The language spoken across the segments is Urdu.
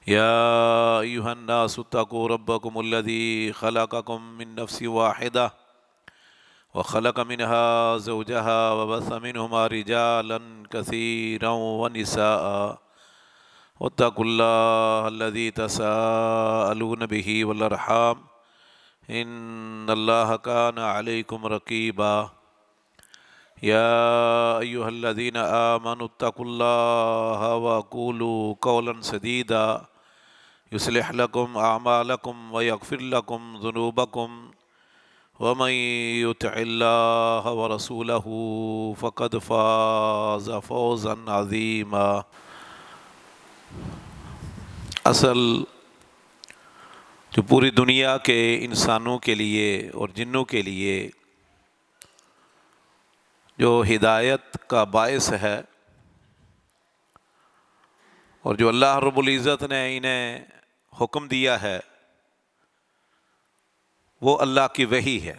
يا أيها الناس اتقوا ربكم الذي خلقكم من نفس واحدة وخلق منها زوجها وبث منهما رجالا كثيرا ونساء واتقوا الله الذي تساءلون به والأرحام إن الله كان عليكم رقيبا يا أيها الذين آمنوا اتقوا الله وقولوا قولا سديدا يصلح لكم أعمالكم ويغفر لكم ذنوبكم ومن يطع الله ورسوله فقد فاز فوزا عظيما۔ اصل جو پوری دنیا کے انسانوں کے لیے اور جنوں کے لیے جو ہدایت کا باعث ہے اور جو اللہ رب العزت نے انہیں حکم دیا ہے وہ اللہ کی وحی ہے۔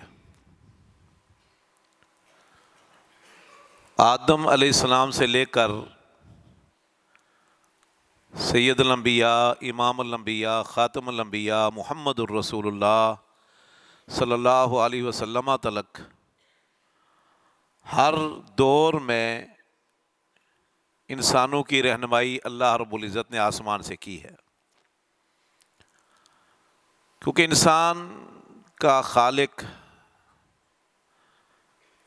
آدم علیہ السلام سے لے کر سید الانبیاء، امام الانبیاء، خاتم الانبیاء محمد الرسول اللہ صلی اللہ علیہ وسلم تلک ہر دور میں انسانوں کی رہنمائی اللہ رب العزت نے آسمان سے کی ہے، کیونکہ انسان کا خالق،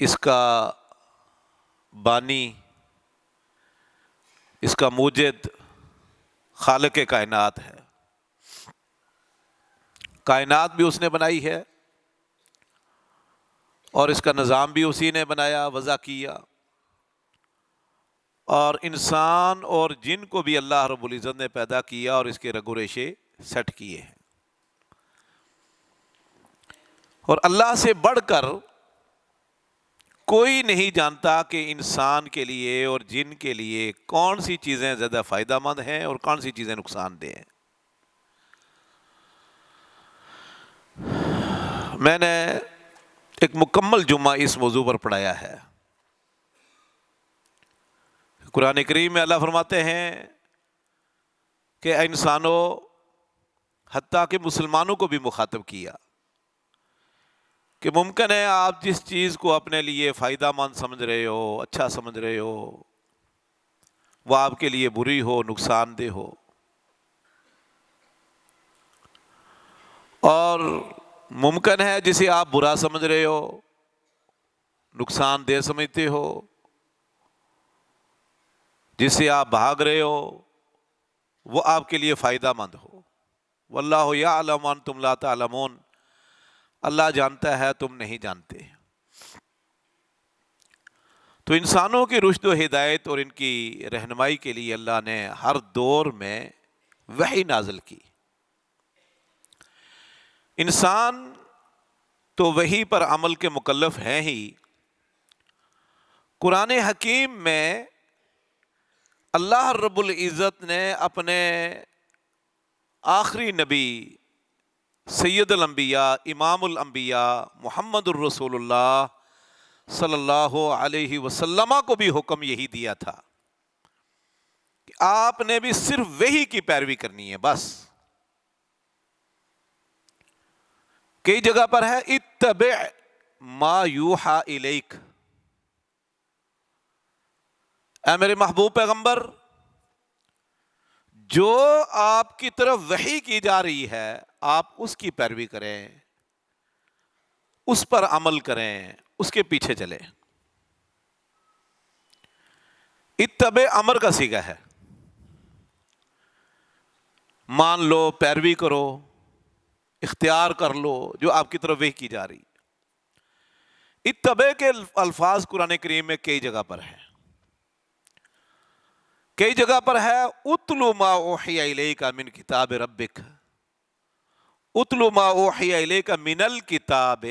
اس کا بانی، اس کا موجد خالق کائنات ہے۔ کائنات بھی اس نے بنائی ہے اور اس کا نظام بھی اسی نے بنایا، وضع کیا، اور انسان اور جن کو بھی اللہ رب العزت نے پیدا کیا اور اس کے رگ و ریشے سیٹ کیے ہیں۔ اور اللہ سے بڑھ کر کوئی نہیں جانتا کہ انسان کے لیے اور جن کے لیے کون سی چیزیں زیادہ فائدہ مند ہیں اور کون سی چیزیں نقصان دہ ہیں۔ میں نے ایک مکمل جمعہ اس موضوع پر پڑھایا ہے۔ قرآن کریم میں اللہ فرماتے ہیں کہ اے انسانوں، حتیٰ کہ مسلمانوں کو بھی مخاطب کیا کہ ممکن ہے آپ جس چیز کو اپنے لیے فائدہ مند سمجھ رہے ہو، اچھا سمجھ رہے ہو، وہ آپ کے لیے بری ہو، نقصان دہ ہو، اور ممکن ہے جسے آپ برا سمجھ رہے ہو، نقصان دہ سمجھتے ہو، جس سے آپ بھاگ رہے ہو، وہ آپ کے لیے فائدہ مند ہو۔ واللہ یعلم وانتم لا تعلمون، اللہ جانتا ہے تم نہیں جانتے۔ تو انسانوں کی رشد و ہدایت اور ان کی رہنمائی کے لیے اللہ نے ہر دور میں وحی نازل کی۔ انسان تو وحی پر عمل کے مکلف ہیں ہی، قرآن حکیم میں اللہ رب العزت نے اپنے آخری نبی سید الانبیاء، امام الانبیاء محمد الرسول اللہ صلی اللہ علیہ وسلم کو بھی حکم یہی دیا تھا کہ آپ نے بھی صرف وحی کی پیروی کرنی ہے بس۔ کئی جگہ پر ہے اتبع ما یوحى الیک، اے میرے محبوب پیغمبر، جو آپ کی طرف وحی کی جا رہی ہے آپ اس کی پیروی کریں، اس پر عمل کریں، اس کے پیچھے چلیں۔ اتبع امر کا صیغہ ہے، مان لو، پیروی کرو، اختیار کر لو جو آپ کی طرف وحی کی جا رہی ہے۔ اتبع کے الفاظ قرآن کریم میں کئی جگہ پر ہیں، کئی جگہ پر ہے اتلو ما اوحی الیک من کتاب ربک، اتلو ما اوحی الیک من الکتاب،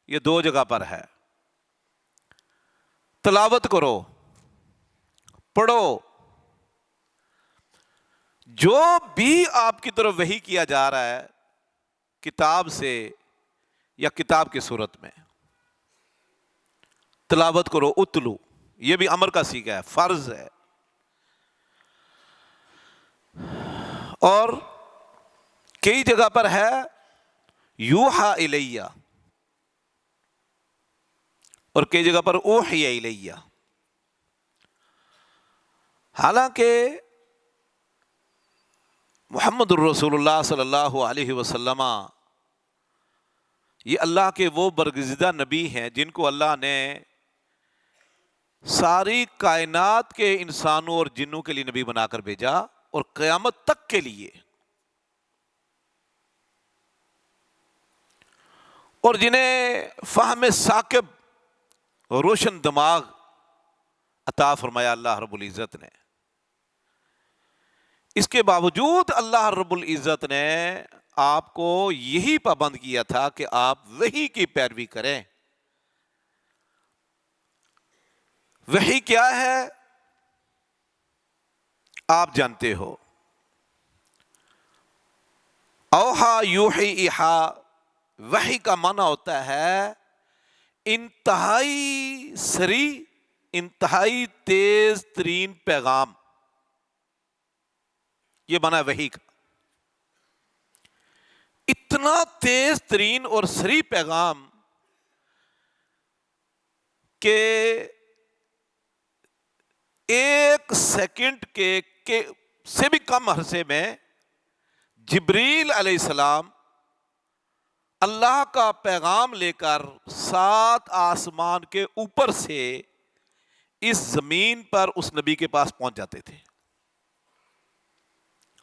یہ دو جگہ پر ہے۔ تلاوت کرو، پڑھو، جو بھی آپ کی طرف وحی کیا جا رہا ہے کتاب سے یا کتاب کی صورت میں، تلاوت کرو، اتلو، یہ بھی امر کا صیغہ ہے، فرض ہے۔ اور کئی جگہ پر ہے یوحا الیہ، اور کئی جگہ پر اوحی الیہ۔ حالانکہ محمد الرسول اللہ صلی اللہ علیہ وسلم یہ اللہ کے وہ برگزیدہ نبی ہیں جن کو اللہ نے ساری کائنات کے انسانوں اور جنوں کے لیے نبی بنا کر بھیجا، اور قیامت تک کے لیے، اور جنہیں فہم ثاقب، روشن دماغ عطا فرمایا اللہ رب العزت نے۔ اس کے باوجود اللہ رب العزت نے آپ کو یہی پابند کیا تھا کہ آپ وحی کی پیروی کریں۔ وحی کیا ہے آپ جانتے ہو، اوحا یوحی ایحا، وحی کا معنی ہوتا ہے انتہائی سری، انتہائی تیز ترین پیغام، یہ معنی ہے وحی کا۔ اتنا تیز ترین اور سری پیغام کہ ایک سیکنڈ کے سے بھی کم عرصے میں جبریل علیہ السلام اللہ کا پیغام لے کر 7 آسمان کے اوپر سے اس زمین پر اس نبی کے پاس پہنچ جاتے تھے۔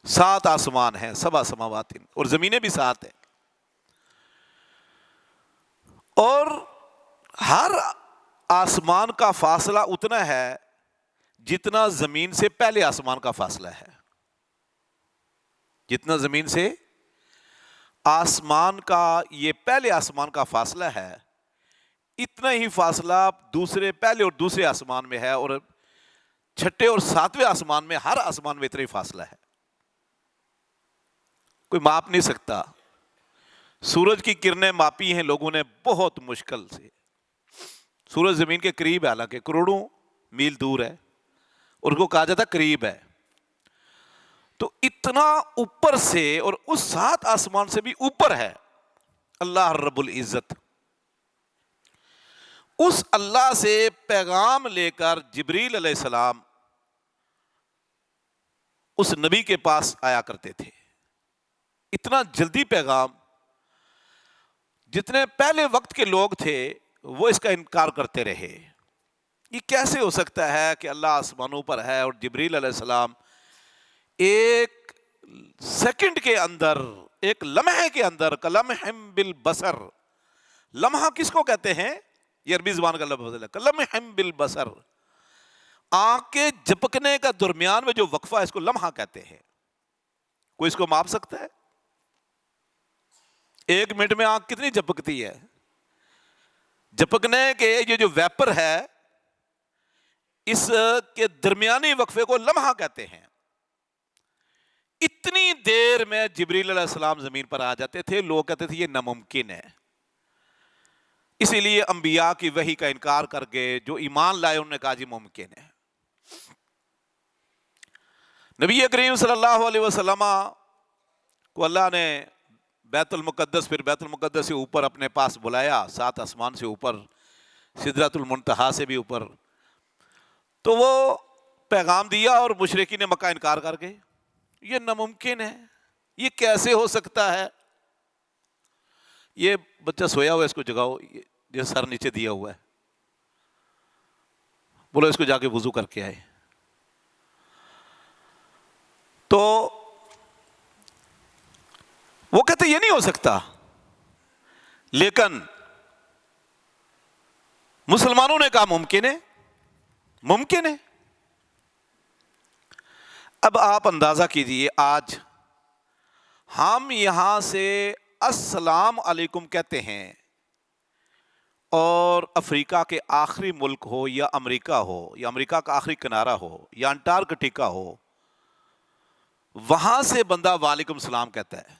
7 آسمان ہیں، 7 سماوات، اور زمینیں بھی 7 ہیں، اور ہر آسمان کا فاصلہ اتنا ہے جتنا زمین سے پہلے آسمان کا فاصلہ ہے۔ جتنا زمین سے آسمان کا یہ پہلے آسمان کا فاصلہ ہے، اتنا ہی فاصلہ دوسرے پہلے اور دوسرے آسمان میں ہے، اور چھٹے اور 7ویں آسمان میں، ہر آسمان میں اتنا ہی فاصلہ ہے، کوئی ماپ نہیں سکتا۔ سورج کی کرنیں ماپی ہیں لوگوں نے بہت مشکل سے۔ سورج زمین کے قریب ہے، حالانکہ کروڑوں میل دور ہے، اور اس کو کہا جاتا قریب ہے۔ تو اتنا اوپر سے، اور اس 7 آسمان سے بھی اوپر ہے اللہ رب العزت۔ اس اللہ سے پیغام لے کر جبریل علیہ السلام اس نبی کے پاس آیا کرتے تھے۔ اتنا جلدی پیغام، جتنے پہلے وقت کے لوگ تھے وہ اس کا انکار کرتے رہے۔ یہ کیسے ہو سکتا ہے کہ اللہ آسمانوں پر ہے اور جبریل علیہ السلام ایک سیکنڈ کے اندر، ایک لمحے کے اندر، کلمح بالبصر، لمحہ کس کو کہتے ہیں؟ یہ عربی زبان کا لفظ ہے، کلمح بالبصر، آنکھ کے جھپکنے کا درمیان میں جو وقفہ ہے اس کو لمحہ کہتے ہیں۔ کوئی اس کو ماپ سکتا ہے؟ 1 منٹ میں آنکھ کتنی جھپکتی ہے؟ جھپکنے کے یہ جو ویپر ہے، اس کے درمیانی وقفے کو لمحہ کہتے ہیں۔ اتنی دیر میں جبریل علیہ السلام زمین پر آ جاتے تھے، لوگ کہتے تھے یہ ناممکن ہے۔ اسی لیے انبیاء کی وحی کا انکار کر کے جو ایمان لائے انہوں نے کہا جی ممکن ہے۔ نبی کریم صلی اللہ علیہ وسلم کو اللہ نے بیت المقدس، پھر بیت المقدس سے اوپر اپنے پاس بلایا، 7 آسمان سے اوپر، سدرۃ المنتہا سے بھی اوپر، تو وہ پیغام دیا اور مشرکین مکہ انکار کر گئے، یہ ناممکن ہے، یہ کیسے ہو سکتا ہے؟ یہ بچہ سویا ہوا ہے، اس کو جگاؤ، یہ سر نیچے دیا ہوا ہے، بولو اس کو جا کے وضو کر کے آئے۔ تو وہ کہتے یہ نہیں ہو سکتا، لیکن مسلمانوں نے کہا ممکن ہے، ممکن ہے۔ اب آپ اندازہ کیجئے، آج ہم یہاں سے السلام علیکم کہتے ہیں، اور افریقہ کے آخری ملک ہو، یا امریکہ ہو، یا امریکہ کا آخری کنارہ ہو، یا انٹارکٹیکا ہو، وہاں سے بندہ وعلیکم السلام کہتا ہے۔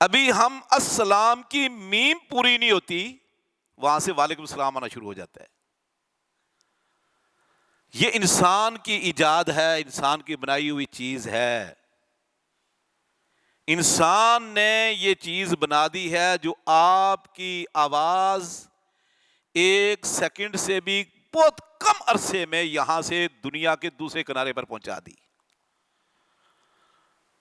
ابھی ہم السلام کی میم پوری نہیں ہوتی، وہاں سے وعلیکم السلام آنا شروع ہو جاتا ہے۔ یہ انسان کی ایجاد ہے، انسان کی بنائی ہوئی چیز ہے۔ انسان نے یہ چیز بنا دی ہے جو آپ کی آواز 1 سیکنڈ سے بھی بہت کم عرصے میں یہاں سے دنیا کے دوسرے کنارے پر پہنچا دی.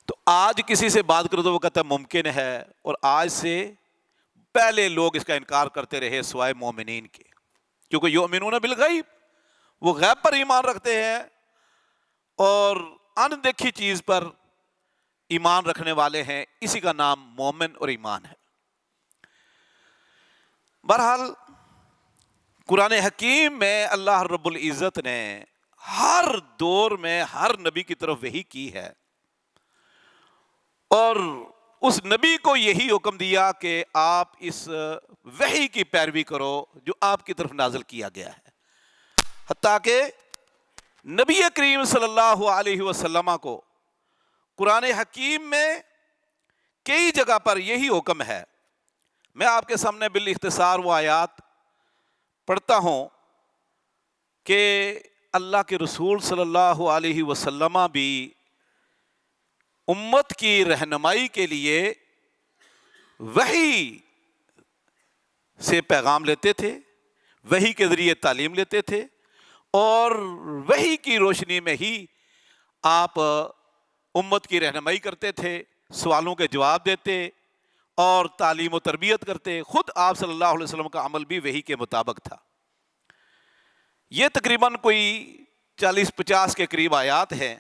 تو آج کسی سے بات کرو تو وہ کہتا ہے ممکن ہے، اور آج سے پہلے لوگ اس کا انکار کرتے رہے سوائے مومنین کے، کیونکہ یؤمنون بالغیب، وہ غیب پر ایمان رکھتے ہیں اور ان دیکھی چیز پر ایمان رکھنے والے ہیں. اسی کا نام مومن اور ایمان ہے. بہرحال قرآن حکیم میں اللہ رب العزت نے ہر دور میں ہر نبی کی طرف وحی کی ہے، اور اس نبی کو یہی حکم دیا کہ آپ اس وحی کی پیروی کرو جو آپ کی طرف نازل کیا گیا ہے. حتیٰ کہ نبی کریم صلی اللہ علیہ وسلم کو قرآن حکیم میں کئی جگہ پر یہی حکم ہے. میں آپ کے سامنے بالاختصار وہ آیات پڑھتا ہوں کہ اللہ کے رسول صلی اللہ علیہ وسلم بھی امت کی رہنمائی کے لیے وحی سے پیغام لیتے تھے، وحی کے ذریعے تعلیم لیتے تھے، اور وحی کی روشنی میں ہی آپ امت کی رہنمائی کرتے تھے، سوالوں کے جواب دیتے اور تعلیم و تربیت کرتے. خود آپ صلی اللہ علیہ وسلم کا عمل بھی وحی کے مطابق تھا. یہ تقریباً کوئی 40-50 کے قریب آیات ہیں.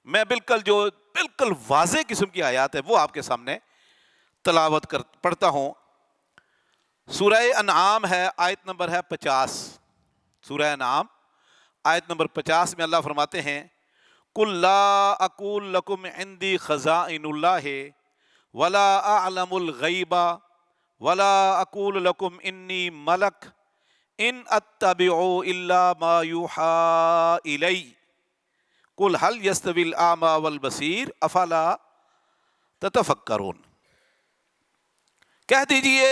میں بالکل واضح قسم کی آیات ہے وہ آپ کے سامنے تلاوت پڑھتا ہوں. سورہ انعام ہے، آیت نمبر ہے 50. سورہ انعام آیت نمبر 50 میں اللہ فرماتے ہیں قُلْ لَا أَقُولُ لَكُمْ عِنْدِي خَزَائِنُ اللَّهِ وَلَا أَعْلَمُ الْغَيْبَ وَلَا أَقُولُ لَكُمْ إِنِّي مَلَكٌ إِنْ أَتَّبِعُ إِلَّا مَا يُوحَىٰ إِلَيَّ قُلْ هَلْ يَسْتَوِي الْأَعْمَىٰ وَالْبَصِيرُ أَفَلَا تَتَفَكَّرُونَ. کہہ دیجئے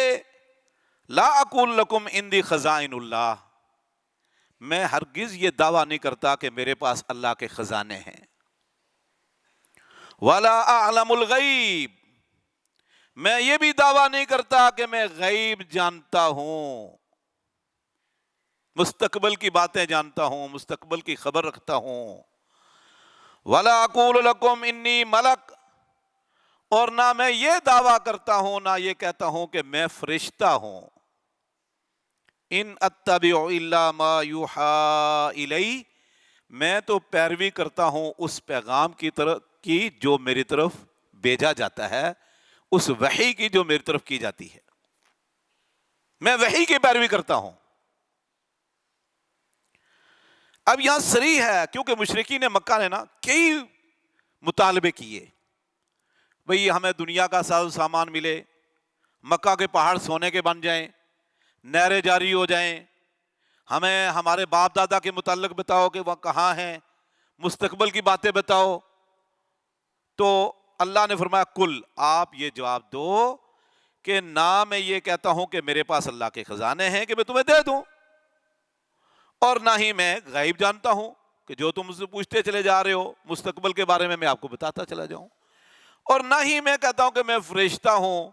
لا اقول لکم عندی خزائن اللہ، میں ہرگز یہ دعویٰ نہیں کرتا کہ میرے پاس اللہ کے خزانے ہیں. ولا اعلم الغیب، میں یہ بھی دعویٰ نہیں کرتا کہ میں غیب جانتا ہوں، مستقبل کی باتیں جانتا ہوں، مستقبل کی خبر رکھتا ہوں. ولا اقول لکم انی ملک، اور نہ میں یہ دعویٰ کرتا ہوں، نہ یہ کہتا ہوں کہ میں فرشتہ ہوں. ان اتبع الا ما یوحیٰ الی، میں تو پیروی کرتا ہوں اس پیغام کی طرف کی جو میری طرف بھیجا جاتا ہے، اس وحی کی جو میری طرف کی جاتی ہے. میں وحی کی پیروی کرتا ہوں. اب یہاں صریح ہے، کیونکہ مشرکین مکہ نے کئی مطالبے کیے، بھئی ہمیں دنیا کا ساز و سامان ملے، مکہ کے پہاڑ سونے کے بن جائیں، نہریں جاری ہو جائیں، ہمیں ہمارے باپ دادا کے متعلق بتاؤ کہ وہ کہاں ہیں، مستقبل کی باتیں بتاؤ. تو اللہ نے فرمایا کل، آپ یہ جواب دو کہ نہ میں یہ کہتا ہوں کہ میرے پاس اللہ کے خزانے ہیں کہ میں تمہیں دے دوں، اور نہ ہی میں غیب جانتا ہوں کہ جو تم مجھ سے پوچھتے چلے جا رہے ہو مستقبل کے بارے میں آپ کو بتاتا چلا جاؤں، اور نہ ہی میں کہتا ہوں کہ میں فرشتہ ہوں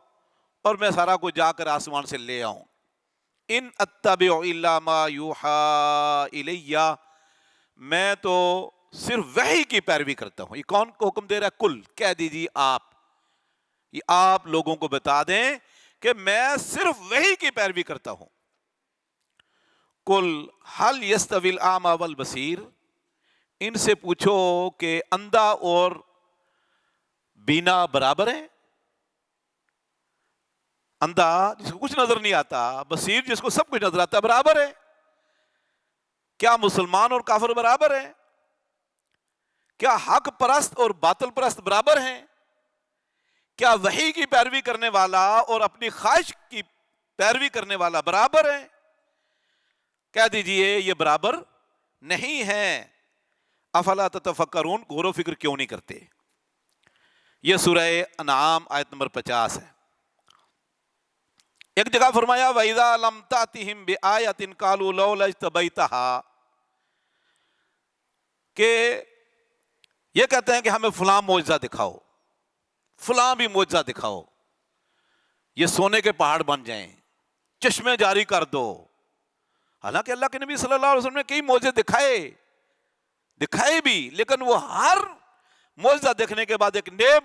اور میں سارا کچھ جا کر آسمان سے لے آؤں. ان اتبع الا ما یوحیٰ الی، میں تو صرف وحی کی پیروی کرتا ہوں. یہ کون کو حکم دے رہا ہے؟ کل، کہہ دیجیے آپ، یہ آپ لوگوں کو بتا دیں کہ میں صرف وحی کی پیروی کرتا ہوں. کل هل یستوی الاعمی والبصیر، ان سے پوچھو کہ اندھا اور بینا برابر ہیں؟ اندھا جس کو کچھ نظر نہیں آتا، بصیر جس کو سب کچھ نظر آتا ہے، برابر ہے؟ کیا مسلمان اور کافر برابر ہیں؟ کیا حق پرست اور باطل پرست برابر ہیں؟ کیا وحی کی پیروی کرنے والا اور اپنی خواہش کی پیروی کرنے والا برابر ہے؟ کہہ دیجئے یہ برابر نہیں ہے. افلا تتفکرون، غور و فکر کیوں نہیں کرتے؟ یہ سورہ انعام آیت نمبر 50 ہے. ایک جگہ فرمایا وَإِذَا لَمْ تَأْتِهِمْ بِآيَةٍ قَالُوا لَوْلَا اجْتَبَيْتَهَا، کہ یہ کہتے ہیں کہ ہمیں فلاں معجزہ دکھاؤ، فلاں بھی معجزہ دکھاؤ، یہ سونے کے پہاڑ بن جائیں، چشمے جاری کر دو. حالانکہ اللہ کے نبی صلی اللہ علیہ وسلم نے کئی معجزے دکھائے بھی، لیکن وہ ہر معجزہ دیکھنے کے بعد ایک نئے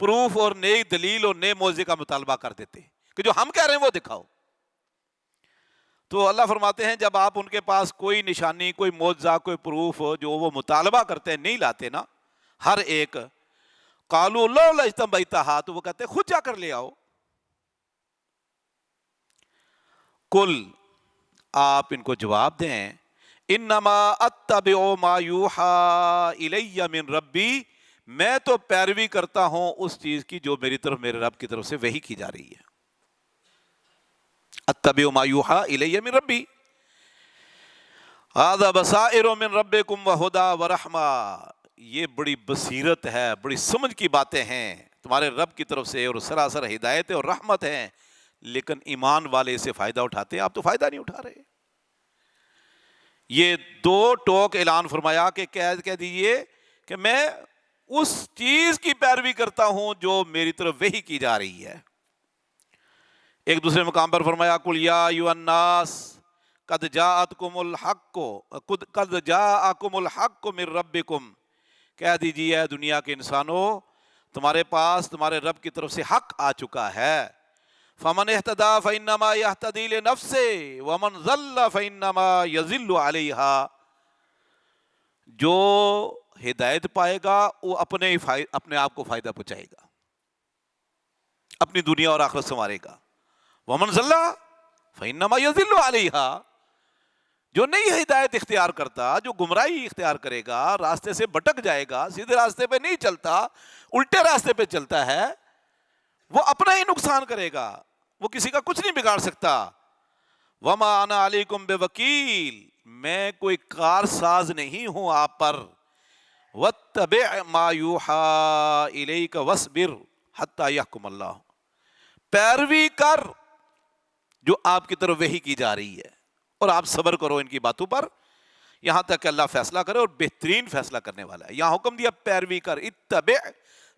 پروف اور نئی دلیل اور نئے معجزے کا مطالبہ کر دیتے کہ جو ہم کہہ رہے ہیں وہ دکھاؤ. تو اللہ فرماتے ہیں جب آپ ان کے پاس کوئی نشانی، کوئی معجزہ، کوئی پروف جو وہ مطالبہ کرتے ہیں نہیں لاتے نا ہر ایک، قالوا لولا اجتبیتھا، تو وہ کہتے ہیں خود جا کر لے آؤ. کل، آپ ان کو جواب دیں، انما اتبع ما یوحى الی من ربی، میں تو پیروی کرتا ہوں اس چیز کی جو میری طرف میرے رب کی طرف سے وحی کی جا رہی ہے. اتبع ما یوحى الی من ربی ھذا بصائر من ربکم وھدی ورحمہ، یہ بڑی بصیرت ہے، بڑی سمجھ کی باتیں ہیں تمہارے رب کی طرف سے، اور سراسر ہدایت اور رحمت ہیں. لیکن ایمان والے اسے فائدہ اٹھاتے ہیں، آپ تو فائدہ نہیں اٹھا رہے. یہ دو ٹوک اعلان فرمایا کہ کہہ دیجئے کہ میں اس چیز کی پیروی کرتا ہوں جو میری طرف وحی کی جا رہی ہے. ایک دوسرے مقام پر فرمایا قل یا ایھا الناس قد جاءتکم الحق من ربکم، کہہ دیجیے اے دنیا کے انسانوں، تمہارے پاس تمہارے رب کی طرف سے حق آ چکا ہے. فمن اہتدی فانما یہتدی لنفسہ ومن ضل فانما یضل علیہا، جو ہدایت پائے گا وہ اپنے آپ کو فائدہ پہنچائے گا، اپنی دنیا اور آخرت سنوارے گا. ومن ضل فانما یضل علیہا، جو نہیں ہدایت اختیار کرتا، جو گمراہی اختیار کرے گا، راستے سے بھٹک جائے گا، سیدھے راستے پہ نہیں چلتا، الٹے راستے پہ چلتا ہے، وہ اپنا ہی نقصان کرے گا، وہ کسی کا کچھ نہیں بگاڑ سکتا. وما انا علیکم بوکیل، میں کوئی کارساز نہیں ہوں آپ پر. واتبع ما یوحى الیک واصبر حتی یحکم اللہ، پیروی کر جو آپ کی طرف وحی کی جا رہی ہے، اور آپ صبر کرو ان کی باتوں پر یہاں تک کہ اللہ فیصلہ کرے، اور بہترین فیصلہ کرنے والا ہے. یہاں حکم دیا پیروی کر، اتبع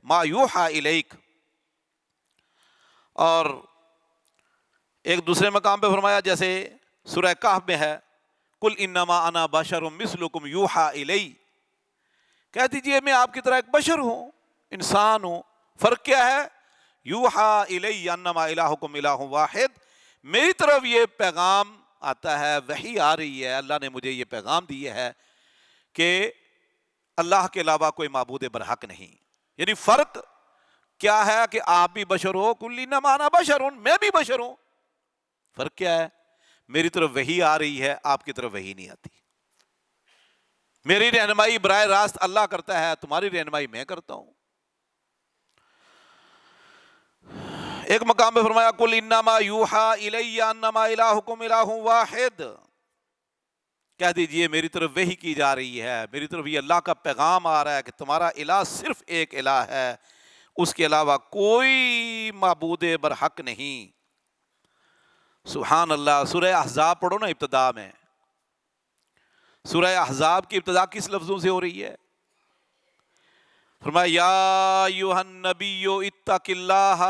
ما یوحى الیک. اور ایک دوسرے مقام پہ فرمایا جیسے سورہ کہف میں ہے قل انما انا بشر مثلکم یوحى الی، کہہ دیجئے میں آپ کی طرح ایک بشر ہوں، انسان ہوں. فرق کیا ہے؟ یوحى الی انما الہکم الہ واحد، میری طرف یہ پیغام آتا ہے، وحی آ رہی ہے، اللہ نے مجھے یہ پیغام دیا ہے کہ اللہ کے علاوہ کوئی معبود برحق نہیں. یعنی فرق کیا ہے کہ آپ بھی بشر ہو، قل انما انا بشر، میں بھی بشر ہوں. فرق کیا ہے؟ میری طرف وحی آ رہی ہے، آپ کی طرف وحی نہیں آتی. میری رہنمائی براہ راست اللہ کرتا ہے، تمہاری رہنمائی میں کرتا ہوں. ایک مقام پہ فرمایا قل انما یوحى الی انما الہکم الہ واحد، کہہ دیجئے میری طرف وحی کی جا رہی ہے، میری طرف یہ اللہ کا پیغام آ رہا ہے کہ تمہارا الہ صرف ایک الہ ہے، اس کے علاوہ کوئی معبود برحق نہیں. سبحان اللہ. سورہ احزاب پڑھو نا، ابتدا میں سورہ احزاب کی ابتدا کس لفظوں سے ہو رہی ہے؟ فرمایا یا ایھا النبی اتق اللہ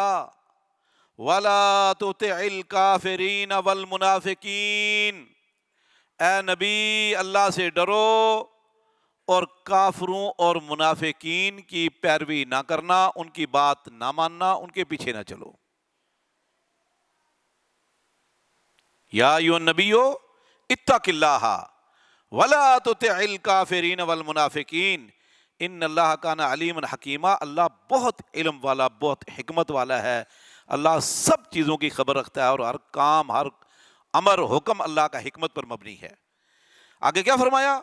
ولا تطع الکافرین والمنافقین، اے نبی اللہ سے ڈرو اور کافروں اور منافقین کی پیروی نہ کرنا، ان کی بات نہ ماننا، ان کے پیچھے نہ چلو. یا ایھا النبی اتق اللہ ولا تطع الکافرین والمنافقین ان اللہ کان علیما حکیما، اللہ بہت علم والا، بہت حکمت والا ہے. اللہ سب چیزوں کی خبر رکھتا ہے، اور ہر کام، ہر امر حکم اللہ کا حکمت پر مبنی ہے. آگے کیا فرمایا؟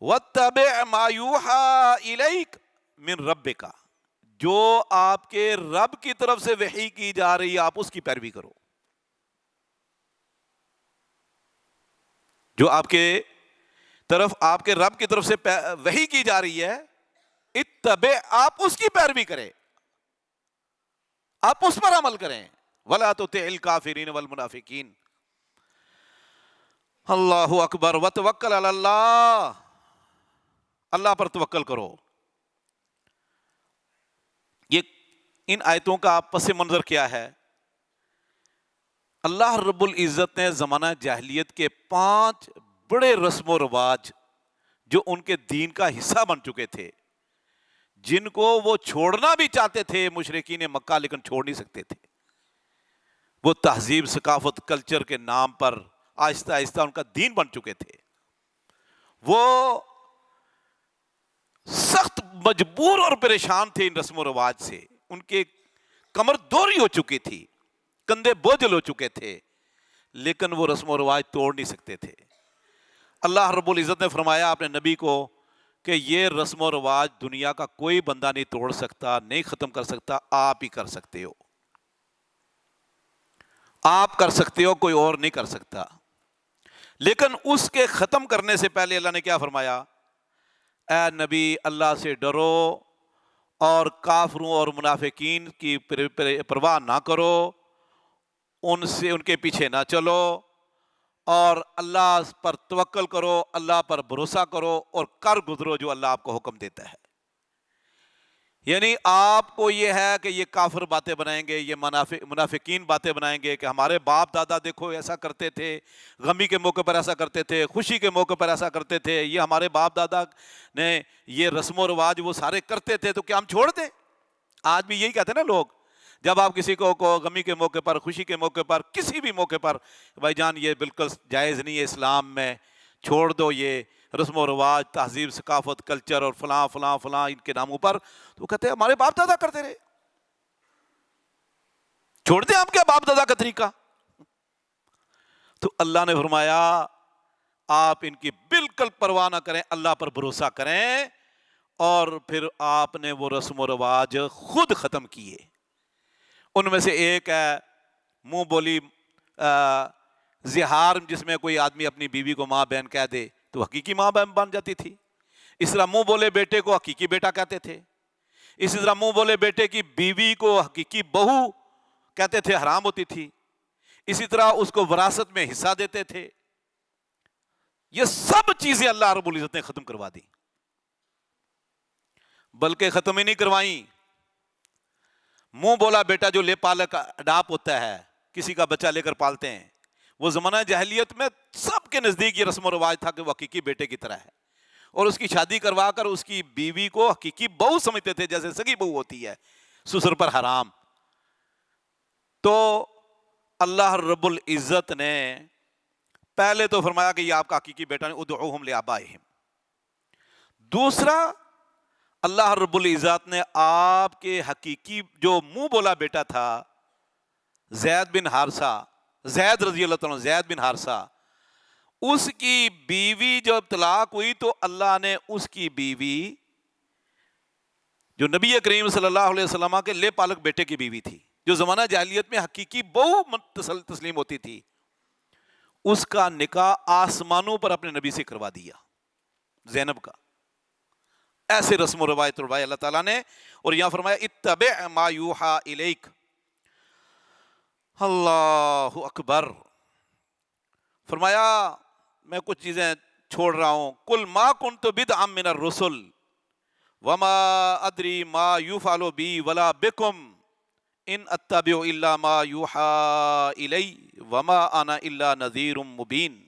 واتبع ما یوحى الیک من ربک، جو آپ کے رب کی طرف سے وحی کی جا رہی ہے آپ اس کی پیروی کرو. جو آپ کے رب کی طرف سے وحی کی جا رہی ہے، اتبع، آپ اس کی پیروی کریں، آپ اس پر عمل کریں. ولا تطع الکافرین والمنافقین. اللہ اکبر. وتوکل علی اللہ، اللہ پر توکل کرو. یہ ان آیتوں کا پس منظر کیا ہے؟ اللہ رب العزت نے زمانہ جاہلیت کے 5 بڑے رسم و رواج جو ان کے دین کا حصہ بن چکے تھے، جن کو وہ چھوڑنا بھی چاہتے تھے مشرکین مکہ، لیکن چھوڑ نہیں سکتے تھے. وہ تہذیب، ثقافت، کلچر کے نام پر آہستہ آہستہ ان کا دین بن چکے تھے. وہ سخت مجبور اور پریشان تھے ان رسم و رواج سے. ان کے کمر دوری ہو چکی تھی، کندھے بوجھل ہو چکے تھے، لیکن وہ رسم و رواج توڑ نہیں سکتے تھے. اللہ رب العزت نے فرمایا اپنے نبی کو کہ یہ رسم و رواج دنیا کا کوئی بندہ نہیں توڑ سکتا، نہیں ختم کر سکتا، آپ ہی کر سکتے ہو. آپ کر سکتے ہو، کوئی اور نہیں کر سکتا. لیکن اس کے ختم کرنے سے پہلے اللہ نے کیا فرمایا؟ اے نبی، اللہ سے ڈرو اور کافروں اور منافقین کی پرواہ نہ کرو، ان کے پیچھے نہ چلو، اور اللہ پر توکل کرو، اللہ پر بھروسہ کرو اور کر گزرو جو اللہ آپ کو حکم دیتا ہے. یعنی آپ کو یہ ہے کہ یہ کافر باتیں بنائیں گے، یہ منافقین باتیں بنائیں گے کہ ہمارے باپ دادا دیکھو ایسا کرتے تھے، غمی کے موقع پر ایسا کرتے تھے، خوشی کے موقع پر ایسا کرتے تھے، یہ ہمارے باپ دادا نے یہ رسم و رواج وہ سارے کرتے تھے، تو کیا ہم چھوڑ دیں؟ آج بھی یہی کہتے ہیں نا لوگ، جب آپ کسی کو غمی کے موقع پر، خوشی کے موقع پر، کسی بھی موقع پر، بھائی جان یہ بالکل جائز نہیں ہے اسلام میں، چھوڑ دو یہ رسم و رواج، تہذیب، ثقافت، کلچر اور فلاں فلاں فلاں ان کے ناموں پر، تو کہتے ہیں ہمارے باپ دادا کرتے رہے، چھوڑ دیں ہم کیا باپ دادا کا طریقہ. تو اللہ نے فرمایا آپ ان کی بالکل پرواہ نہ کریں، اللہ پر بھروسہ کریں. اور پھر آپ نے وہ رسم و رواج خود ختم کیے. ان میں سے ایک ہے منہ بولی زہار، جس میں کوئی آدمی اپنی بیوی کو ماں بہن کہہ دے تو حقیقی ماں بہن بن جاتی تھی. اس طرح منہ بولے بیٹے کو حقیقی بیٹا کہتے تھے. اسی طرح منہ بولے بیٹے کی بیوی کو حقیقی بہو کہتے تھے، حرام ہوتی تھی. اسی طرح اس کو وراثت میں حصہ دیتے تھے. یہ سب چیزیں اللہ رب العزت نے ختم کروا دی، بلکہ ختم ہی نہیں کروائیں. منہ بولا بیٹا جو لے پالک اڈاپ ہوتا ہے، کسی کا بچہ لے کر پالتے ہیں، وہ زمانہ جاہلیت میں سب کے نزدیک یہ رسم و رواج تھا کہ وہ حقیقی بیٹے کی طرح ہے، اور اس کی شادی کروا کر اس کی بیوی کو حقیقی بہو سمجھتے تھے، جیسے سگی بہو ہوتی ہے، سسر پر حرام. تو اللہ رب العزت نے پہلے تو فرمایا کہ یہ آپ کا حقیقی بیٹا نہیں، ادعوہم لآبائہم. دوسرا، اللہ رب العزت نے آپ کے حقیقی جو منہ بولا بیٹا تھا زید بن حارثہ، زید رضی اللہ عنہ، زید بن حارثہ، اس کی بیوی جب طلاق ہوئی تو اللہ نے اس کی بیوی جو نبی کریم صلی اللہ علیہ وسلم کے لے پالک بیٹے کی بیوی تھی، جو زمانہ جاہلیت میں حقیقی بہو تسلیم ہوتی تھی، اس کا نکاح آسمانوں پر اپنے نبی سے کروا دیا، زینب کا. ایسے رسم و روایت توڑوائی اللہ تعالیٰ نے. اور یہاں فرمایا اتبع ما یوحا الیک. اللہ اکبر. فرمایا میں کچھ چیزیں چھوڑ رہا ہوں. قل ما کنت بدعا من الرسل وما ادری ما یفعل بی ولا بکم ان اتبع الا ما یوحا الی وما انا الا نذیر مبین.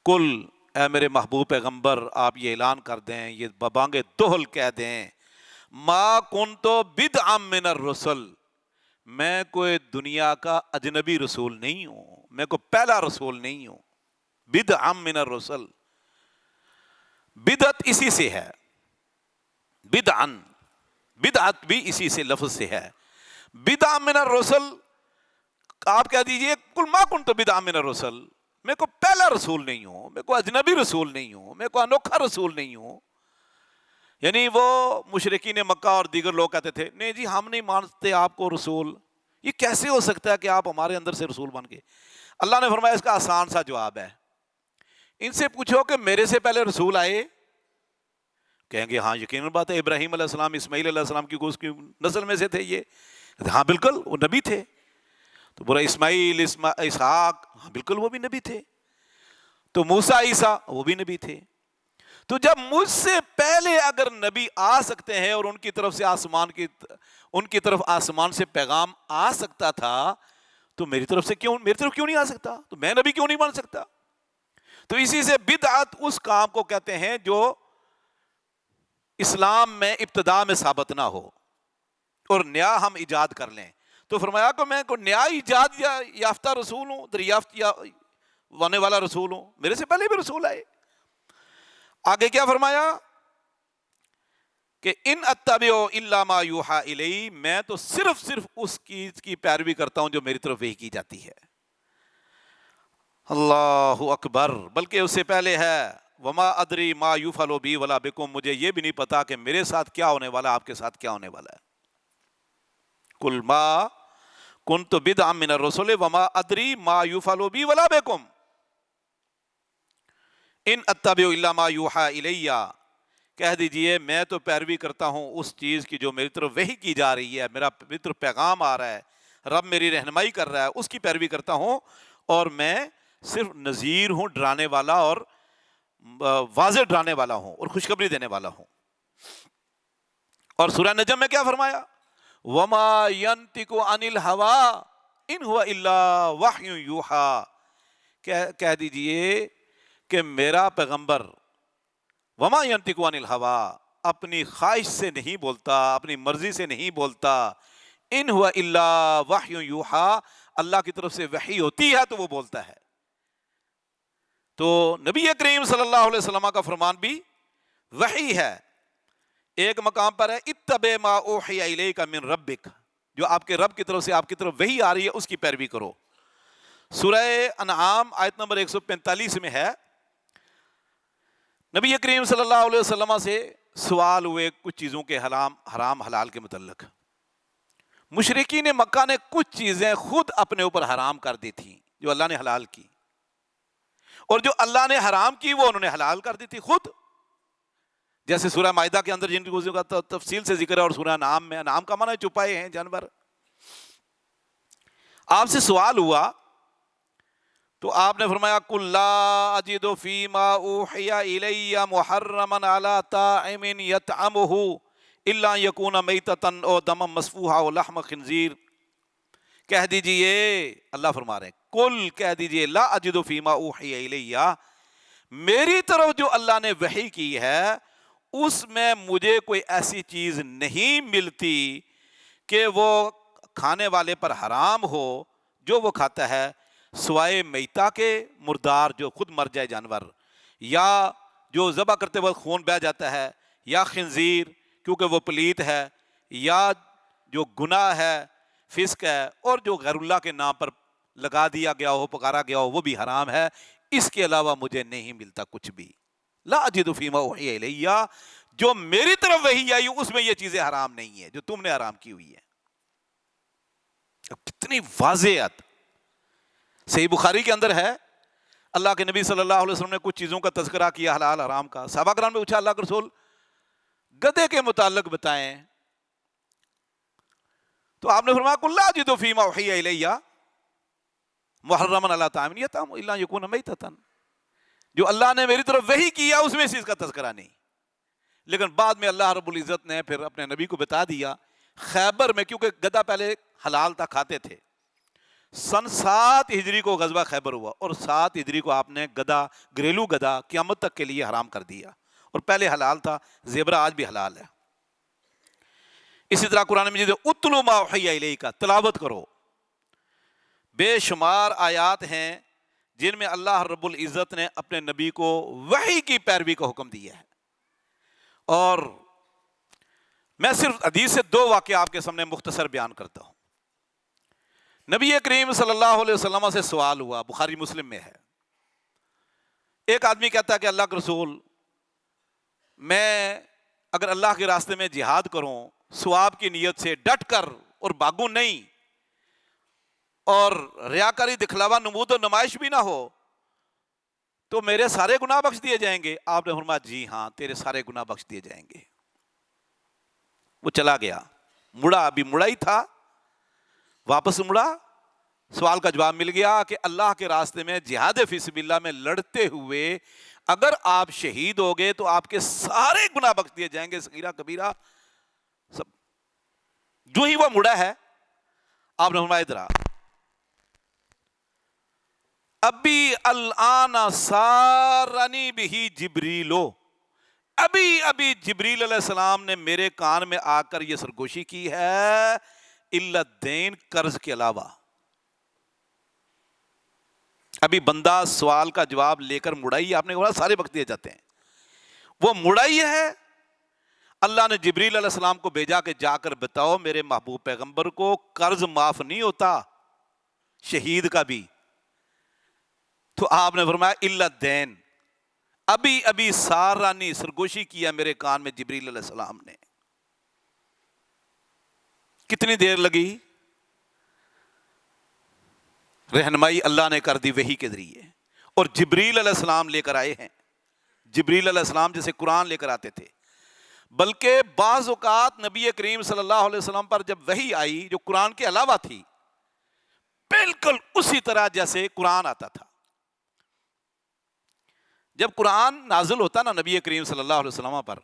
قل، اے میرے محبوب پیغمبر آپ یہ اعلان کر دیں، یہ ببانگ دہل کہہ دیں، ما کنت بدعا من الرسل، میں کوئی دنیا کا اجنبی رسول نہیں ہوں، میں کوئی پہلا رسول نہیں ہوں. بدعا من الرسل، بدعت اسی سے ہے، بدعن، بدعت بھی اسی سے لفظ سے ہے. بدعا من الرسل آپ کہہ دیجئے قل ما کنت بدعا من الرسل، میں کو پہلا رسول نہیں ہوں، میں کو اجنبی رسول نہیں ہوں، میں کو انوکھا رسول نہیں ہوں. یعنی وہ مشرکین مکہ اور دیگر لوگ کہتے تھے نہیں جی ہم نہیں مانتے آپ کو رسول، یہ کیسے ہو سکتا ہے کہ آپ ہمارے اندر سے رسول بن گئے. اللہ نے فرمایا اس کا آسان سا جواب ہے، ان سے پوچھو کہ میرے سے پہلے رسول آئے؟ کہیں گے ہاں یقیناً بات ہے، ابراہیم علیہ السلام، اسماعیل علیہ السلام کی اس کی نسل میں سے تھے یہ. ہاں بالکل وہ نبی تھے. تو برا اسماعیل، اسحاق، ہاں بالکل وہ بھی نبی تھے. تو موسیٰ، عیسیٰ، وہ بھی نبی تھے. تو جب مجھ سے پہلے اگر نبی آ سکتے ہیں اور ان کی طرف آسمان سے پیغام آ سکتا تھا تو میری طرف کیوں نہیں آ سکتا؟ تو میں نبی کیوں نہیں بن سکتا؟ تو اسی سے بدعت اس کام کو کہتے ہیں جو اسلام میں ابتدا میں ثابت نہ ہو اور نیا ہم ایجاد کر لیں. تو فرمایا کہ میں کوئی نیا ایجاد یافتہ رسول ہوں، دریافت ہونے والا رسول ہوں، میرے سے پہلے بھی رسول آئے. آگے کیا فرمایا کہ ان اتبع الا ما یوحى الی، میں تو صرف اس کی پیروی کرتا ہوں جو میری طرف وحی کی جاتی ہے. اللہ اکبر. بلکہ اس سے پہلے ہے وما ادری ما یفعل بی ولا بکم، مجھے یہ بھی نہیں پتا کہ میرے ساتھ کیا ہونے والا، آپ کے ساتھ کیا ہونے والا ہے. قل ما کنت بدعا من الرسل وما ادری ما یفعل بی ولا بکم ان اتبع الا ما یوحى الی، کہہ دیجئے میں تو پیروی کرتا ہوں اس چیز کی جو میری طرف وحی کی جا رہی ہے، میری طرف پیغام آ رہا ہے، رب میری رہنمائی کر رہا ہے، اس کی پیروی کرتا ہوں، اور میں صرف نذیر ہوں، ڈرانے والا اور واضح ڈرانے والا ہوں اور خوشخبری دینے والا ہوں. اور سورہ نجم میں کیا فرمایا؟ وما ينطق عن الهوى ان هو الا وحی یوحى، کہہ دیجئے کہ میرا پیغمبر وما ينطق عن الهوى اپنی خواہش سے نہیں بولتا، اپنی مرضی سے نہیں بولتا، ان هو الا وحی یوحى، اللہ کی طرف سے وحی ہوتی ہے تو وہ بولتا ہے. تو نبی کریم صلی اللہ علیہ وسلم کا فرمان بھی وحی ہے. ایک مقام پر ہے اتبع ما اوحی الیک من ربک، جو آپ کے رب کی طرف سے آپ کی طرف وحی آ رہی ہے اس کی پیروی کرو. سورہ انعام آیت نمبر 145 میں ہے، نبی کریم صلی اللہ علیہ وسلم سے سوال ہوئے کچھ چیزوں کے حرام حلال کے متعلق. مشرکین مکہ نے کچھ چیزیں خود اپنے اوپر حرام کر دی تھیں جو اللہ نے حلال کی، اور جو اللہ نے حرام کی وہ انہوں نے حلال کر دی تھی خود. جیسے سورہ مائدہ کے اندر جن چیزوں کا تفصیل سے ذکر ہے، اور سورہ انعام میں، انعام کا معنی چھپائے ہیں جانور. آپ سے سوال ہوا تو آپ نے فرمایا قل لا اجد فیما اوحی الی محرما علی طاعم یطعمہ الا یکون میتۃ او دما مسفوحا او لحم خنزیر. کہہ دیجئے، اللہ فرما رہے ہیں قل، کہہ دیجئے لا اجد فیما اوحی الی، میری طرف جو اللہ نے وحی کی ہے اس میں مجھے کوئی ایسی چیز نہیں ملتی کہ وہ کھانے والے پر حرام ہو جو وہ کھاتا ہے، سوائے میتا کے، مردار جو خود مر جائے جانور، یا جو ذبح کرتے وقت خون بہہ جاتا ہے، یا خنزیر کیونکہ وہ پلیت ہے، یا جو گناہ ہے، فسق ہے، اور جو غیر اللہ کے نام پر لگا دیا گیا ہو، پکارا گیا ہو، وہ بھی حرام ہے. اس کے علاوہ مجھے نہیں ملتا کچھ بھی. لا اجد فیما اوحی الی، جو میری طرف وحی آئی اس میں یہ چیزیں حرام نہیں ہیں جو تم نے حرام کی ہوئی ہیں. اب کتنی واضحت. صحیح بخاری کے اندر ہے، اللہ کے نبی صلی اللہ علیہ وسلم نے کچھ چیزوں کا تذکرہ کیا حلال حرام کا. صحابہ کرام نے پوچھا اللہ کے رسول گدھے کے متعلق بتائیں، تو آپ نے فرمایا قل لا اجد فیما اوحی الی محرما علی طاعم یطعمہ الا یکون میتۃ، جو اللہ نے میری طرف وحی کیا اس میں اس چیز کا تذکرہ نہیں. لیکن بعد میں اللہ رب العزت نے پھر اپنے نبی کو بتا دیا. خیبر میں، کیونکہ گدھا پہلے حلال تھا، کھاتے تھے، سن 7 ہجری کو غزوہ خیبر ہوا، اور 7 ہجری کو آپ نے گدھا، گھریلو گدھا قیامت تک کے لیے حرام کر دیا، اور پہلے حلال تھا. زیبرا آج بھی حلال ہے. اسی طرح قرآن مجید اتلو ما اوحی الیک، تلاوت کرو. بے شمار آیات ہیں جن میں اللہ رب العزت نے اپنے نبی کو وحی کی پیروی کا حکم دیا ہے. اور میں صرف حدیث سے 2 واقعہ آپ کے سامنے مختصر بیان کرتا ہوں. نبی کریم صلی اللہ علیہ وسلم سے سوال ہوا، بخاری مسلم میں ہے. ایک آدمی کہتا ہے کہ اللہ کے رسول، میں اگر اللہ کے راستے میں جہاد کروں ثواب کی نیت سے ڈٹ کر اور بھاگوں نہیں، اور ریاکاری، دکھلاوا، نمود و نمائش بھی نہ ہو، تو میرے سارے گناہ بخش دیے جائیں گے؟ آپ نے فرمایا جی ہاں، تیرے سارے گناہ بخش دیے جائیں گے. وہ چلا گیا، مڑا، ابھی مڑا ہی تھا، واپس مڑا، سوال کا جواب مل گیا کہ اللہ کے راستے میں جہاد فی سبیل اللہ میں لڑتے ہوئے اگر آپ شہید ہو گئے تو آپ کے سارے گناہ بخش دیے جائیں گے، صغیرہ کبیرہ سب۔ جو ہی وہ مڑا ہے، آپ نے فرمایا ادھر آ، ابھی الآن سارنی بہ جبریلو، ابھی ابھی جبریل علیہ السلام نے میرے کان میں آ کر یہ سرگوشی کی ہے، الا الدین، قرض کے علاوہ۔ ابھی بندہ سوال کا جواب لے کر مڑائی، آپ نے کہا سارے بخش دیے جاتے ہیں، وہ مڑائی ہے۔ اللہ نے جبریل علیہ السلام کو بھیجا کہ جا کر بتاؤ میرے محبوب پیغمبر کو قرض معاف نہیں ہوتا، شہید کا بھی۔ تو آپ نے فرمایا الا الدین، ابھی ابھی سارانی سرگوشی کیا میرے کان میں جبریل علیہ السلام نے۔ کتنی دیر لگی؟ رہنمائی اللہ نے کر دی وحی کے ذریعے، اور جبریل علیہ السلام لے کر آئے ہیں۔ جبریل علیہ السلام جیسے قرآن لے کر آتے تھے، بلکہ بعض اوقات نبی کریم صلی اللہ علیہ وسلم پر جب وحی آئی جو قرآن کے علاوہ تھی، بالکل اسی طرح جیسے قرآن آتا تھا۔ جب قرآن نازل ہوتا نا نبی کریم صلی اللہ علیہ وسلم پر،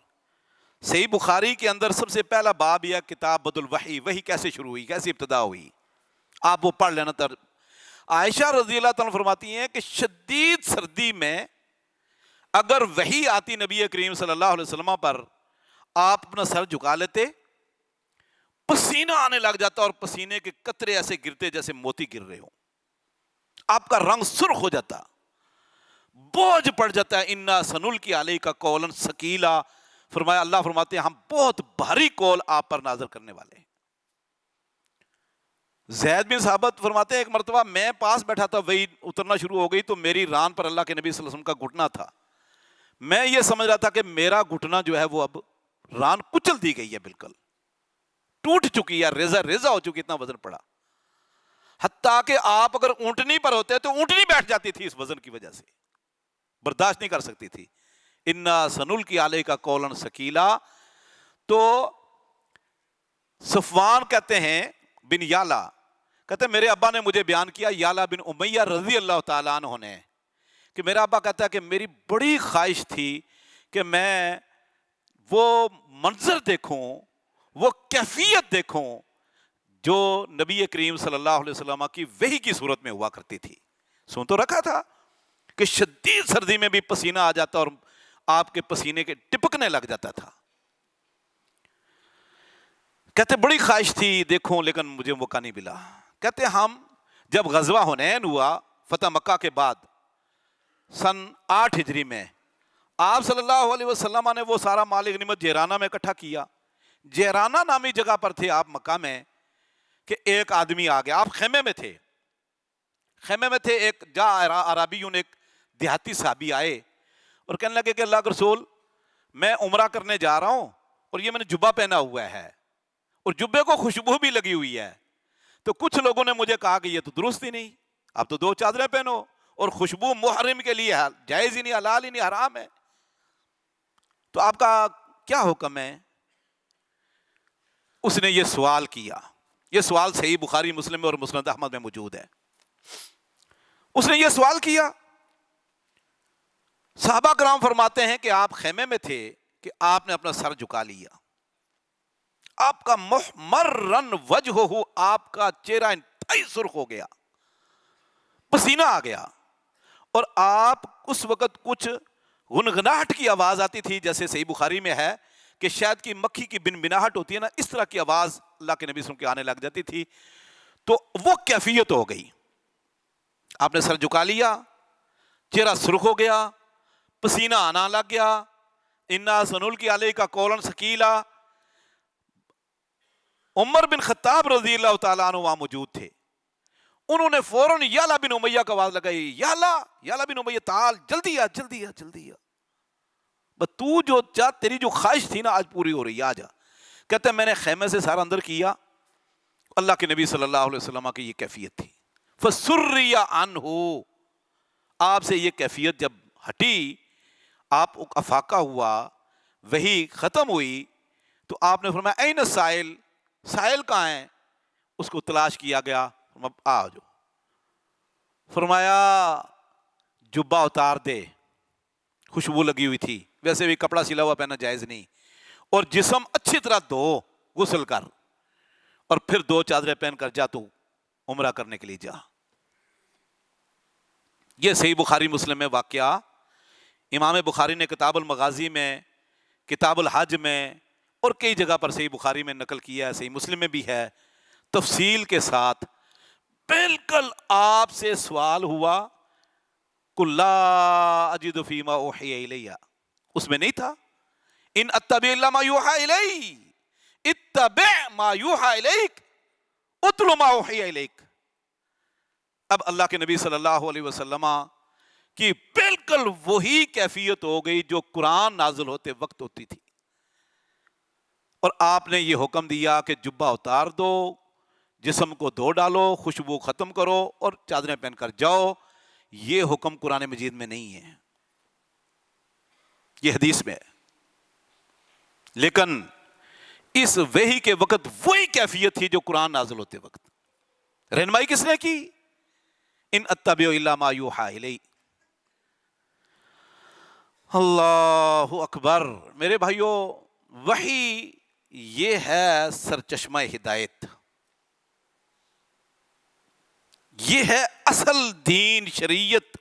صحیح بخاری کے اندر سب سے پہلا باب یہ کتاب بدء الوحی، وحی کیسے شروع ہوئی، کیسے ابتدا ہوئی، آپ وہ پڑھ لینا۔ عائشہ رضی اللہ تعالیٰ فرماتی ہیں کہ شدید سردی میں اگر وحی آتی نبی کریم صلی اللہ علیہ وسلم پر، آپ اپنا سر جھکا لیتے، پسینہ آنے لگ جاتا، اور پسینے کے قطرے ایسے گرتے جیسے موتی گر رہے ہوں، آپ کا رنگ سرخ ہو جاتا، بوجھ پڑ جاتا ہے۔ انا سنلقی علیک قولا ثقیلا، فرمایا اللہ فرماتے ہیں ہم بہت بھاری قول آپ پر نازل کرنے والے ہیں۔ زید بن ثابت فرماتے ہیں ایک مرتبہ میں پاس بیٹھا تھا، وہی اترنا شروع ہو گئی تو میری ران پر اللہ کے نبی صلی اللہ علیہ وسلم کا گھٹنا تھا، میں یہ سمجھ رہا تھا کہ میرا گھٹنا جو ہے وہ اب ران کچل دی گئی ہے، بالکل ٹوٹ چکی ہے، ریزہ ریزہ ہو چکی، اتنا وزن پڑا، حتیٰ کہ آپ اگر اونٹنی پر ہوتے تو اونٹنی بیٹھ جاتی تھی اس وزن کی وجہ سے، برداشت نہیں کر سکتی تھی۔ انا سنلقی علیک قولا ثقیلا۔ تو صفوان کہتے ہیں بن یالا، کہتے ہیں میرے ابا نے مجھے بیان کیا، یالا بن امیہ رضی اللہ تعالیٰ عنہ نے، کہ میرا ابا کہتا ہے کہ میری بڑی خواہش تھی کہ میں وہ منظر دیکھوں، وہ کیفیت دیکھوں جو نبی کریم صلی اللہ علیہ وسلم کی وحی کی صورت میں ہوا کرتی تھی۔ سن تو رکھا تھا کہ شدید سردی میں بھی پسینہ آ جاتا اور آپ کے پسینے کے ٹپکنے لگ جاتا تھا۔ کہتے بڑی خواہش تھی دیکھوں، لیکن مجھے موقع نہیں ملا۔ کہتے ہم جب غزوہ حنین ہوا فتح مکہ کے بعد سن 8 ہجری میں، آپ صلی اللہ علیہ وسلم نے وہ سارا مال غنیمت جیرانہ میں اکٹھا کیا۔ جیرانہ نامی جگہ پر تھے آپ مکہ میں کہ ایک آدمی آ گیا، آپ خیمے میں تھے، خیمے میں تھے، ایک جا عربیون، ایک دیہاتی صحابی آئے اور کہنے لگے کہ اللہ کے رسول میں عمرہ کرنے جا رہا ہوں اور یہ میں نے جبہ پہنا ہوا ہے اور جبے کو خوشبو بھی لگی ہوئی ہے، تو کچھ لوگوں نے مجھے کہا کہ یہ تو درست ہی نہیں، آپ تو 2 چادریں پہنو، اور خوشبو محرم کے لیے جائز ہی نہیں، حلال ہی نہیں، حرام ہے، تو آپ کا کیا حکم ہے؟ اس نے یہ سوال کیا، یہ سوال صحیح بخاری مسلم اور مسند احمد میں موجود ہے۔ اس نے یہ سوال کیا، صحابہ کرام فرماتے ہیں کہ آپ خیمے میں تھے کہ آپ نے اپنا سر جھکا لیا، آپ کا محمرن وجہہ، آپ کا چہرہ انتہائی سرخ ہو گیا، پسینہ آ گیا، اور آپ اس وقت کچھ گنگناہٹ کی آواز آتی تھی، جیسے صحیح بخاری میں ہے کہ شاید کی مکھی کی بنبناہٹ ہوتی ہے نا، اس طرح کی آواز اللہ کے نبی صلی اللہ علیہ وسلم کے آنے لگ جاتی تھی، تو وہ کیفیت ہو گئی۔ آپ نے سر جھکا لیا، چہرہ سرخ ہو گیا، پسینہ آنا لگ گیا۔ انا سنلقی علیک قولا ثقیلا۔ عمر بن خطاب رضی اللہ تعالیٰ عنہ وہاں موجود تھے، انہوں نے فوراً یالا بن امیہ کا آواز لگائی، یالا بن امیہ تعال، جلدی آ جلدی آ جلدی آ، بس تو جو تیری جو خواہش تھی نا آج پوری ہو رہی ہے، آ جا۔ کہتے ہیں میں نے خیمے سے سارا اندر کیا، اللہ کے نبی صلی اللہ علیہ وسلم کی یہ کیفیت تھی، فسری عنہ، آپ سے یہ کیفیت جب ہٹی، آپ افاقہ ہوا، وہی ختم ہوئی، تو آپ نے فرمایا این السائل، سائل کہاں ہے؟ اس کو تلاش کیا گیا، آ جو، فرمایا جبہ اتار دے، خوشبو لگی ہوئی تھی، ویسے بھی کپڑا سلا ہوا پہننا جائز نہیں، اور جسم اچھی طرح دھو، غسل کر، اور پھر 2 چادریں پہن کر جا تو عمرہ کرنے کے لیے جا۔ یہ صحیح بخاری مسلم میں واقعہ امام بخاری نے کتاب المغازی میں، کتاب الحج میں اور کئی جگہ پر صحیح بخاری میں نقل کیا ہے، صحیح مسلم میں بھی ہے، تفصیل کے ساتھ۔ بالکل آپ سے سوال ہوا قُل لَا أَجِدُ فِي مَا أُوحِيَ إِلَيَّ، اس میں نہیں تھا ان اتبع الا ما یوحى الی، اتبع ما یوحى الیک، اتل ما اوحی الیک۔ اب اللہ کے نبی صلی اللہ علیہ وسلم کی بالکل وہی کیفیت ہو گئی جو قرآن نازل ہوتے وقت ہوتی تھی، اور آپ نے یہ حکم دیا کہ جبہ اتار دو، جسم کو دھو ڈالو، خوشبو ختم کرو اور چادریں پہن کر جاؤ۔ یہ حکم قرآن مجید میں نہیں ہے، یہ حدیث میں ہے، لیکن اس وحی کے وقت وہی کیفیت تھی جو قرآن نازل ہوتے وقت۔ رہنمائی کس نے کی؟ ان اتبع الا ما یوحى الی۔ اللہ اکبر۔ میرے بھائیوں، وحی یہ ہے سرچشمہ ہدایت، یہ ہے اصل دین شریعت۔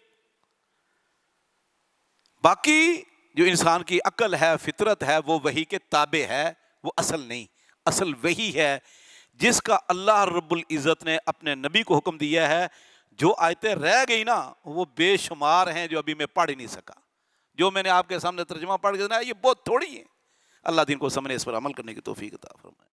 باقی جو انسان کی عقل ہے، فطرت ہے، وہ وحی کے تابع ہے، وہ اصل نہیں۔ اصل وحی ہے جس کا اللہ رب العزت نے اپنے نبی کو حکم دیا ہے۔ جو آیتیں رہ گئی نا وہ بے شمار ہیں جو ابھی میں پڑھ ہی نہیں سکا، جو میں نے آپ کے سامنے ترجمہ پڑھ کے سنایا، یہ بہت تھوڑی ہیں۔ اللہ دین کو سمجھنے، اس پر عمل کرنے کی توفیق عطا فرمائے۔